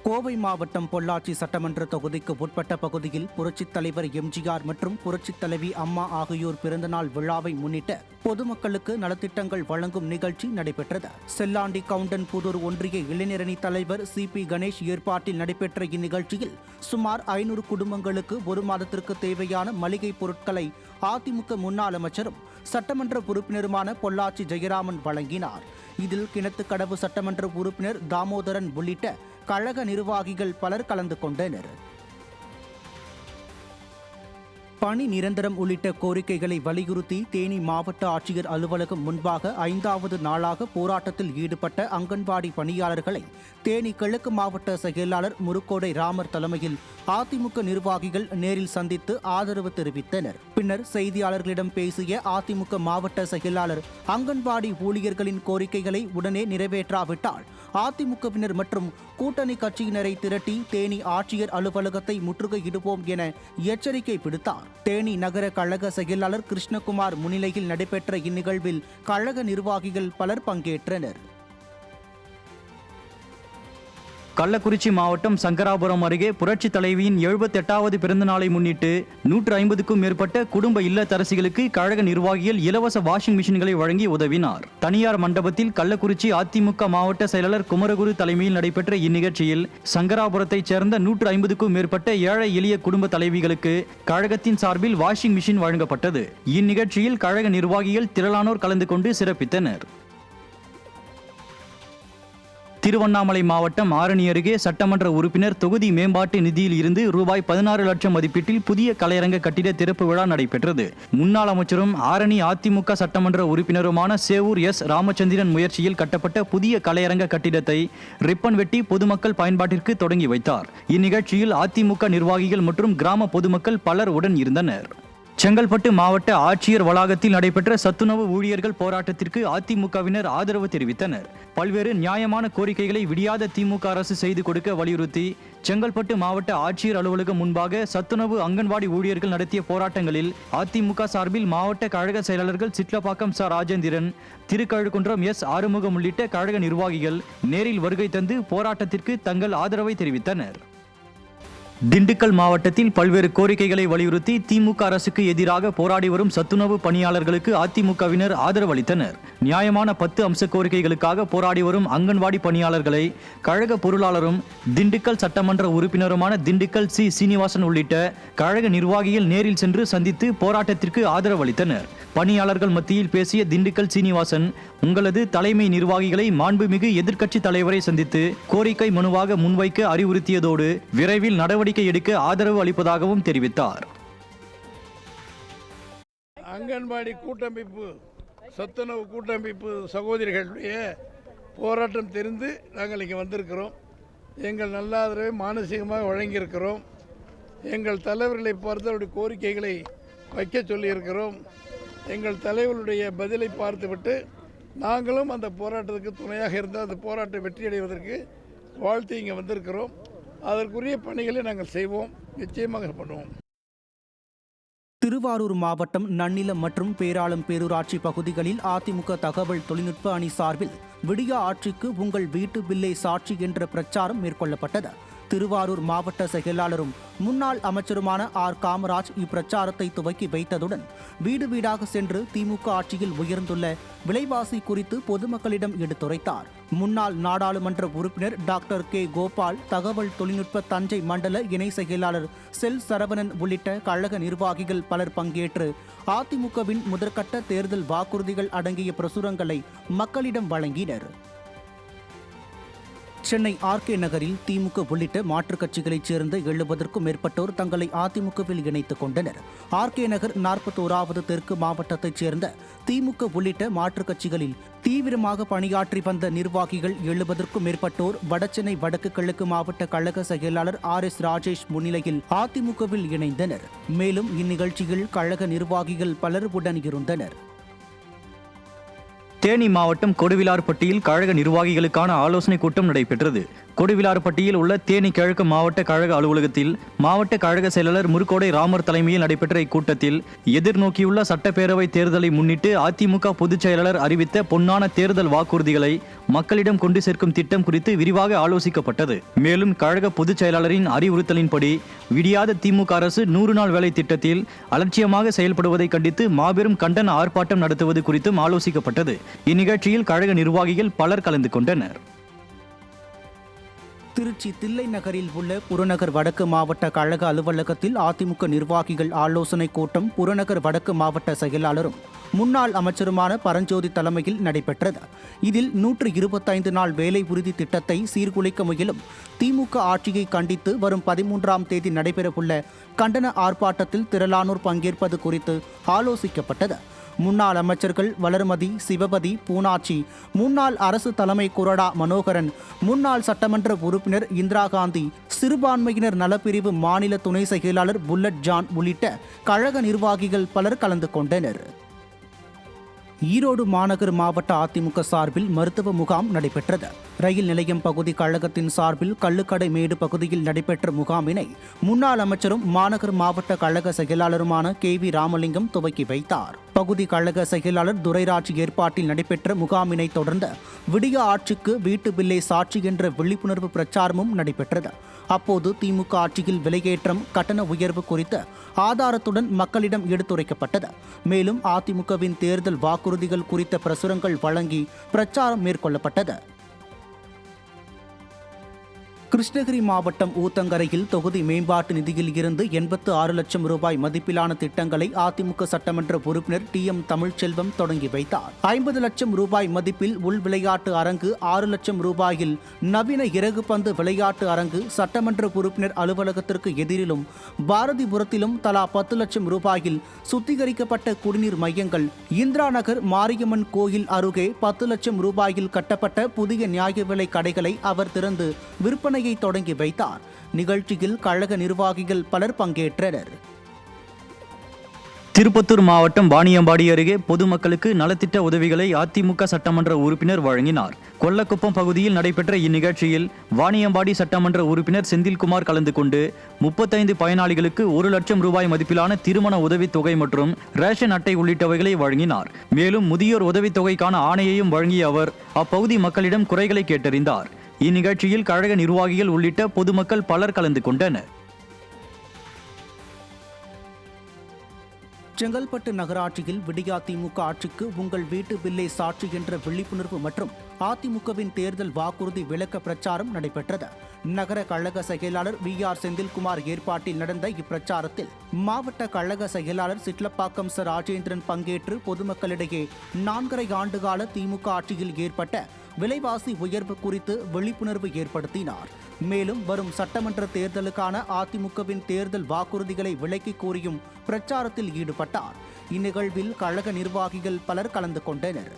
கோவை மாவட்டம் பொள்ளாச்சி சட்டமன்ற தொகுதிக்கு உட்பட்ட பகுதியில் புரட்சித் தலைவர் எம்ஜிஆர் மற்றும் புரட்சித் தலைவி அம்மா ஆகியோர் பிறந்தநாள் விழாவை முன்னிட்டு பொதுமக்களுக்கு நலத்திட்டங்கள் வழங்கும் நிகழ்ச்சி நடைபெற்றது. செல்லாண்டி கவுண்டன் புதூர் ஒன்றிய இளைஞரணி தலைவர் CP கணேஷ் ஏற்பாட்டில் நடைபெற்ற இந்நிகழ்ச்சியில் சுமார் 500 குடும்பங்களுக்கு ஒரு மாதத்திற்கு தேவையான மளிகை பொருட்களை அதிமுக முன்னாள் அமைச்சரும் சட்டமன்ற உறுப்பினருமான பொள்ளாச்சி ஜெயராமன் வழங்கினார். இதில் கிணத்துக்கடவு சட்டமன்ற உறுப்பினர் தாமோதரன் உள்ளிட்ட கழக நிர்வாகிகள் பலர் கலந்து கொண்டனர். பணி நிரந்தரம் உள்ளிட்ட கோரிக்கைகளை வலியுறுத்தி தேனி மாவட்ட ஆட்சியர் அலுவலகம் முன்பாக 5வது நாளாக போராட்டத்தில் ஈடுபட்ட அங்கன்வாடி பணியாளர்களை தேனி கிழக்கு மாவட்ட செயலாளர் முருக்கோடை ராமர் தலைமையில் அதிமுக நிர்வாகிகள் நேரில் சந்தித்து ஆதரவு தெரிவித்தனர். பின்னர் செய்தியாளர்களிடம் பேசிய அதிமுக மாவட்ட செயலாளர், அங்கன்வாடி ஊழியர்களின் கோரிக்கைகளை உடனே நிறைவேற்றாவிட்டால் அதிமுகவினர் மற்றும் கூட்டணி கட்சியினரை திரட்டி தேனி ஆட்சியர் அலுவலகத்தை முற்றுகையிடுவோம் என எச்சரிக்கை விடுத்தார். தேனி நகர கழக செயலாளர் கிருஷ்ணகுமார் முன்னிலையில் நடைபெற்ற இந்நிகழ்வில் கழக நிர்வாகிகள் பலர் பங்கேற்றனர். கள்ளக்குறிச்சி மாவட்டம் சங்கராபுரம் அருகே புரட்சி தலைவியின் 78வது பிறந்த நாளை முன்னிட்டு 150க்கும் மேற்பட்ட குடும்ப இல்லத்தரசிகளுக்கு கழக நிர்வாகிகள் இலவச வாஷிங் மிஷின்களை வழங்கி உதவினார். தனியார் மண்டபத்தில் கள்ளக்குறிச்சி அதிமுக மாவட்ட செயலாளர் குமரகுரு தலைமையில் நடைபெற்ற இந்நிகழ்ச்சியில் சங்கராபுரத்தைச் சேர்ந்த 150க்கும் மேற்பட்ட ஏழை எளிய குடும்ப தலைவிகளுக்கு கழகத்தின் சார்பில் வாஷிங் மிஷின் வழங்கப்பட்டது. இந்நிகழ்ச்சியில் கழக நிர்வாகிகள் திரளானோர் கலந்து கொண்டு சிறப்பித்தனர். திருவண்ணாமலை மாவட்டம் ஆரணி அருகே சட்டமன்ற உறுப்பினர் தொகுதி மேம்பாட்டு நிதியில் இருந்து ரூபாய் 16 லட்சம் மதிப்பீட்டில் புதிய கலையரங்க கட்டிட திறப்பு விழா நடைபெற்றது. முன்னாள் அமைச்சரும் ஆரணி அதிமுக சட்டமன்ற உறுப்பினருமான சேவூர் ராமச்சந்திரன் முயற்சியில் கட்டப்பட்ட புதிய கலையரங்க கட்டிடத்தை ரிப்பன் வெட்டி பொதுமக்கள் பயன்பாட்டிற்கு தொடங்கி வைத்தார். இந்நிகழ்ச்சியில் அதிமுக நிர்வாகிகள் மற்றும் கிராம பொதுமக்கள் பலர் உடன் இருந்தனர். செங்கல்பட்டு மாவட்ட ஆட்சியர் வளாகத்தில் நடைபெற்ற சத்துணவு ஊழியர்கள் போராட்டத்திற்கு அதிமுகவினர் ஆதரவு தெரிவித்தனர். பல்வேறு நியாயமான கோரிக்கைகளை விடியாத திமுக அரசு செய்து கொடுக்க வலியுறுத்தி செங்கல்பட்டு மாவட்ட ஆட்சியர் அலுவலகம் முன்பாக சத்துணவு அங்கன்வாடி ஊழியர்கள் நடத்திய போராட்டங்களில் அதிமுக சார்பில் மாவட்ட கழக செயலாளர்கள் சிட்லப்பாக்கம் ராஜேந்திரன், திருக்கழுக்குன்றம் ஆறுமுகம் உள்ளிட்ட கழக நிர்வாகிகள் நேரில் வருகை தந்து போராட்டத்திற்கு தங்கள் ஆதரவை தெரிவித்தனர். திண்டுக்கல் மாவட்டத்தில் பல்வேறு கோரிக்கைகளை வலியுறுத்தி திமுக அரசுக்கு எதிராக போராடி வரும் சத்துணவு பணியாளர்களுக்கு அதிமுகவினர் ஆதரவு அளித்தனர். நியாயமான 10 அம்ச கோரிக்கைகளுக்காக போராடி வரும் அங்கன்வாடி பணியாளர்களை கழக பொருளாளரும் திண்டுக்கல் சட்டமன்ற உறுப்பினருமான திண்டுக்கல் சீனிவாசன் உள்ளிட்ட கழக நிர்வாகிகள் நேரில் சென்று சந்தித்து போராட்டத்திற்கு ஆதரவு அளித்தனர். பணியாளர்கள் மத்தியில் பேசிய திண்டுக்கல் சீனிவாசன், உங்களது தலைமை நிர்வாகிகளை மாண்புமிகு எதிர்க்கட்சி தலைவரை சந்தித்து கோரிக்கை மனுவாக முன்வைக்க அறிவுறுத்தியதோடு விரைவில் நடவடிக்கை எடுக்க ஆதரவு அளிப்பதாகவும் தெரிவித்தார். அங்கன்வாடி கூட்டமைப்பு, சத்துணவு கூட்டமைப்பு சகோதரிகளுடைய போராட்டம் தெரிந்து நாங்கள் இங்கே வந்திருக்கிறோம். எங்கள் நல்ல ஆதரவை மானசீகமாக வழங்கியிருக்கிறோம். எங்கள் தலைவர்களை பார்த்து அவருடைய கோரிக்கைகளை வைக்க சொல்லியிருக்கிறோம். எங்கள் தலைவர்களுடைய பதிலை பார்த்துவிட்டு நாங்களும் அந்த போராட்டத்துக்கு துணையாக இருந்தால் அந்த போராட்டம் வெற்றியடைவதற்கு வாழ்த்து இங்கே வந்திருக்கிறோம். அதற்குரிய பணிகளை நாங்கள் செய்வோம், நிச்சயமாக பண்ணுவோம். திருவாரூர் மாவட்டம் நன்னிலம் மற்றும் பேராளம் பேரூராட்சி பகுதிகளில் அதிமுக தகவல் தொழில்நுட்ப அணி சார்பில் விடியா ஆட்சிக்கு உங்கள் வீட்டு பில்லே சாட்சி என்ற பிரச்சாரம் மேற்கொள்ளப்பட்டது. திருவாரூர் மாவட்ட செயலாளரும் முன்னாள் அமைச்சருமான காமராஜ் இப்பிரச்சாரத்தை துவக்கி வைத்ததுடன் வீடு வீடாக சென்று திமுக ஆட்சியில் உயர்ந்துள்ள விலைவாசி குறித்து பொதுமக்களிடம் எடுத்துரைத்தார். முன்னாள் நாடாளுமன்ற உறுப்பினர் டாக்டர் கோபால், தகவல் தொழில்நுட்ப தஞ்சை மண்டல இணை செயலாளர் சரவணன் உள்ளிட்ட கழக நிர்வாகிகள் பலர் பங்கேற்று அதிமுகவின் முதற்கட்ட தேர்தல் வாக்குறுதிகள் அடங்கிய பிரசுரங்களை மக்களிடம் வழங்கினர். சென்னை RK நகரில் திமுக உள்ளிட்ட மாற்றுக் கட்சிகளைச் சேர்ந்த 70க்கும் மேற்பட்டோர் தங்களை அதிமுகவில் இணைத்துக் கொண்டனர். RK நகர் 41வது தெற்கு மாவட்டத்தைச் சேர்ந்த திமுக உள்ளிட்ட மாற்றுக் கட்சிகளில் தீவிரமாக பணியாற்றி வந்த நிர்வாகிகள் 70க்கும் மேற்பட்டோர் வடசென்னை வடக்கு கிழக்கு மாவட்ட கழக செயலாளர் RS ராஜேஷ் முன்னிலையில் அதிமுகவில் இணைந்தனர். மேலும் இந்நிகழ்ச்சியில் கழக நிர்வாகிகள் பலர் உடன் இருந்தனர். தேனி மாவட்டம் கொடுவிலார்பட்டியில் கழக நிர்வாகிகளுக்கான ஆலோசனை கூட்டம் நடைபெற்றது. கொடுவிலார்பட்டியில் உள்ள தேனி கிழக்கு மாவட்ட கழக அலுவலகத்தில் மாவட்ட கழக செயலாளர் முருகோடை ராமர் தலைமையில் நடைபெற்ற இக்கூட்டத்தில் எதிர்நோக்கியுள்ள சட்டப்பேரவை தேர்தலை முன்னிட்டு அதிமுக பொதுச் செயலாளர் அறிவித்த பொன்னான தேர்தல் வாக்குறுதிகளை மக்களிடம் கொண்டு சேர்க்கும் திட்டம் குறித்து விரிவாக ஆலோசிக்கப்பட்டது. மேலும் கழக பொதுச் செயலாளரின் அறிவுறுத்தலின்படி விடியாத திமுக அரசு 100 நாள் வேலை திட்டத்தில் அலட்சியமாக செயல்படுவதை கண்டித்து மாபெரும் கண்டன ஆர்ப்பாட்டம் நடத்துவது குறித்தும் ஆலோசிக்கப்பட்டது. இந்நிகழ்ச்சியில் கழக நிர்வாகிகள் பலர் கலந்து கொண்டனர். திருச்சி தில்லை நகரில் உள்ள புறநகர் வடக்கு மாவட்ட கழக அலுவலகத்தில் அதிமுக நிர்வாகிகள் ஆலோசனை கூட்டம் புறநகர் வடக்கு மாவட்ட செயலாளரும் முன்னாள் அமைச்சருமான பரஞ்சோதி தலைமையில் நடைபெற்றது. இதில் 125 நாள் வேலை உறுதி திட்டத்தை சீர்குலைக்க முயலும் திமுக ஆட்சியை கண்டித்து வரும் 13ஆம் தேதி நடைபெறவுள்ள கண்டன ஆர்ப்பாட்டத்தில் திரளானோர் பங்கேற்பது குறித்து ஆலோசிக்கப்பட்டது. முன்னாள் அமைச்சர்கள் வளர்மதி, சிவபதி, பூனாச்சி, முன்னாள் அரசு தலைமை கொறடா மனோகரன், முன்னாள் சட்டமன்ற உறுப்பினர் இந்திரா காந்தி, சிறுபான்மையினர் நலப்பிரிவு மாநில துணை செயலாளர் புல்லட் ஜான் உள்ளிட்ட கழக நிர்வாகிகள் பலர் கலந்து கொண்டனர். ஈரோடு மாநகர் மாவட்ட அதிமுக சார்பில் மருத்துவ முகாம் நடைபெற்றது. ரயில் நிலையம் பகுதி கழகத்தின் சார்பில் கள்ளுக்கடை மேடு பகுதியில் நடைபெற்ற முகாமினை முன்னாள் அமைச்சரும் மாநகர் மாவட்ட கழக செயலாளருமான KV ராமலிங்கம் துவக்கி வைத்தார். பகுதி கழக செயலாளர் துரைராஜ் ஏற்பாட்டில் நடைபெற்ற முகாமினை தொடர்ந்து விடிய ஆட்சிக்கு வீட்டு பில்லை சாட்சி என்ற விழிப்புணர்வு பிரச்சாரமும் நடைபெற்றது. அப்போது திமுக ஆட்சியில் விலையேற்றம், கட்டண உயர்வு குறித்து ஆதாரத்துடன் மக்களிடம் எடுத்துரைக்கப்பட்டது. மேலும் அதிமுகவின் தேர்தல் வாக்குறுதிகள் குறித்த பிரசுரங்கள் வழங்கி பிரச்சாரம் மேற்கொள்ளப்பட்டது. கிருஷ்ணகிரி மாவட்டம் ஊத்தங்கரையில் தொகுதி மேம்பாட்டு நிதியில் இருந்து 86 லட்சம் ரூபாய் மதிப்பிலான திட்டங்களை அதிமுக சட்டமன்ற உறுப்பினர் TM தமிழ்ச்செல்வம் தொடங்கி வைத்தார். 50 லட்சம் ரூபாய் மதிப்பில் உள் விளையாட்டு அரங்கு, 6 லட்சம் ரூபாயில் நவீன இறகு பந்து விளையாட்டு அரங்கு, சட்டமன்ற உறுப்பினர் அலுவலகத்திற்கு எதிரிலும் பாரதிபுரத்திலும் தலா 10 லட்சம் ரூபாயில் சுத்திகரிக்கப்பட்ட குடிநீர் மையங்கள், இந்திரா நகர் மாரியம்மன் கோயில் அருகே 10 லட்சம் ரூபாயில் கட்டப்பட்ட புதிய நியாய விலை கடைகளை அவர் திறந்து விற்பனை தொடங்கி வைத்தார். நிகழ்ச்சியில் கழக நிர்வாகிகள் பலர் பங்கேற்றனர். திருப்பத்தூர் மாவட்டம் வாணியம்பாடி அருகே பொதுமக்களுக்கு நலத்திட்ட உதவிகளை அதிமுக சட்டமன்ற உறுப்பினர் வழங்கினார். கொல்லக்குப்பம் பகுதியில் நடைபெற்ற இந்நிகழ்ச்சியில் வாணியம்பாடி சட்டமன்ற உறுப்பினர் செந்தில்குமார் கலந்து கொண்டு 35 பயனாளிகளுக்கு 1 லட்சம் ரூபாய் மதிப்பிலான திருமண உதவித்தொகை மற்றும் ரேஷன் அட்டை உள்ளிட்டவைகளை வழங்கினார். மேலும் முதியோர் உதவித்தொகைக்கான ஆணையையும் வழங்கிய அவர் அப்பகுதி மக்களிடம் குறைகளை கேட்டறிந்தார். இந்நிகழ்ச்சியில் கழக நிர்வாகிகள் உள்ளிட்ட பொதுமக்கள் பலர் கலந்து கொண்டனர். செங்கல்பட்டு நகராட்சியில் விடியா திமுக ஆட்சிக்கு உங்கள் வீட்டு பில்லை சாட்சி என்ற விழிப்புணர்வு மற்றும் அதிமுகவின் தேர்தல் வாக்குறுதி விளக்க பிரச்சாரம் நடைபெற்றது. நகர கழக செயலாளர் VR செந்தில்குமார் ஏற்பாட்டில் நடந்த இப்பிரச்சாரத்தில் மாவட்ட கழக செயலாளர் சிட்லப்பாக்கம் ராஜேந்திரன் பங்கேற்று பொதுமக்களிடையே 4.5 ஆண்டுகால திமுக ஆட்சியில் ஏற்பட்ட விலைவாசி உயர்வு குறித்து விழிப்புணர்வு ஏற்படுத்தினார். மேலும் வரும் சட்டமன்ற தேர்தலுக்கான அதிமுகவின் தேர்தல் வாக்குறுதிகளை விளக்கி கூறியும் பிரச்சாரத்தில் ஈடுபட்டார். இந்நிகழ்வில் கழக நிர்வாகிகள் பலர் கலந்து கொண்டனர்.